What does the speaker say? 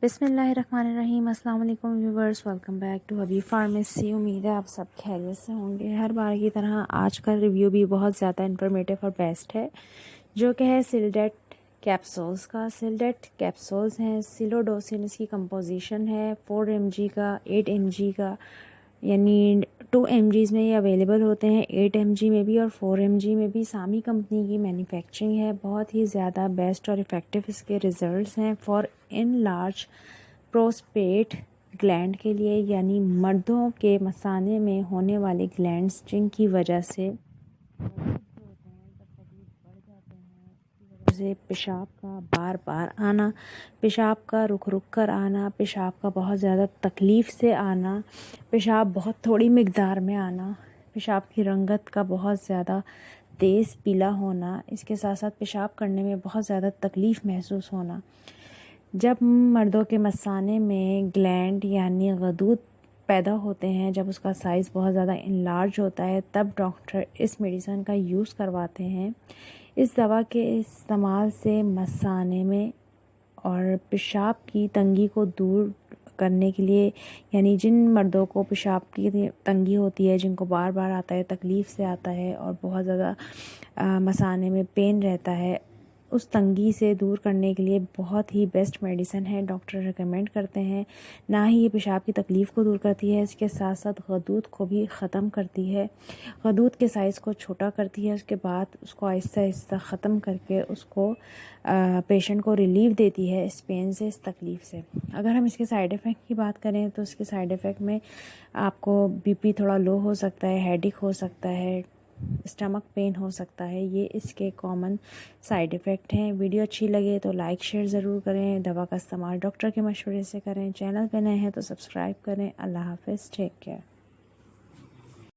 بسم اللہ الرحمن الرحیم۔ السلام علیکم viewers, welcome back to Habib pharmacy. امید ہے آپ سب خیریت سے ہوں گے۔ ہر بار کی طرح آج کا ریویو بھی بہت زیادہ انفارمیٹیو اور بیسٹ ہے، جو کہ ہے سلڈیٹ کیپسولز کا۔ سلڈیٹ کیپسولز ہیں، سیلوڈوسن اس کی کمپوزیشن ہے، 4 mg کا، 8 mg کا، یعنی 2 mg میں یہ اویلیبل ہوتے ہیں، 8 mg میں بھی اور 4 mg میں بھی۔ سامی کمپنی کی مینوفیکچرنگ ہے، بہت ہی زیادہ بیسٹ اور افیکٹو اس کے ریزلٹس ہیں for in large prostate gland کے لیے، یعنی مردوں کے مثانے میں ہونے والے گلینڈز جن کی وجہ سے پیشاب کا بار بار آنا، پیشاب کا رک رک کر آنا، پیشاب کا بہت زیادہ تکلیف سے آنا، پیشاب بہت تھوڑی مقدار میں آنا، پیشاب کی رنگت کا بہت زیادہ تیز پیلا ہونا، اس کے ساتھ ساتھ پیشاب کرنے میں بہت زیادہ تکلیف محسوس ہونا۔ جب مردوں کے مثانے میں گلینڈ یعنی غدود پیدا ہوتے ہیں، جب اس کا سائز بہت زیادہ انلارج ہوتا ہے، تب ڈاکٹر اس میڈیسن کا یوز کرواتے ہیں۔ اس دوا کے استعمال سے مثانے میں اور پیشاب کی تنگی کو دور کرنے کے لیے، یعنی جن مردوں کو پیشاب کی تنگی ہوتی ہے، جن کو بار بار آتا ہے، تکلیف سے آتا ہے اور بہت زیادہ مثانے میں پین رہتا ہے، اس تنگی سے دور کرنے کے لیے بہت ہی بیسٹ میڈیسن ہے۔ ڈاکٹر ریکمینڈ کرتے ہیں۔ نہ ہی یہ پیشاب کی تکلیف کو دور کرتی ہے، اس کے ساتھ ساتھ غدود کو بھی ختم کرتی ہے، غدود کے سائز کو چھوٹا کرتی ہے، اس کے بعد اس کو آہستہ آہستہ ختم کر کے اس کو پیشنٹ کو ریلیف دیتی ہے اس پین سے، اس تکلیف سے۔ اگر ہم اس کے سائیڈ ایفیکٹ کی بات کریں تو اس کے سائیڈ ایفیکٹ میں آپ کو بی پی تھوڑا لو ہو سکتا ہے، ہیڈ ایک ہو سکتا ہے، اسٹمک پین ہو سکتا ہے، یہ اس کے کامن سائیڈ ایفیکٹ ہیں۔ ویڈیو اچھی لگے تو لائک شیئر ضرور کریں، دوا کا استعمال ڈاکٹر کے مشورے سے کریں، چینل پہ نئے ہیں تو سبسکرائب کریں۔ اللہ حافظ، ٹیک کیئر۔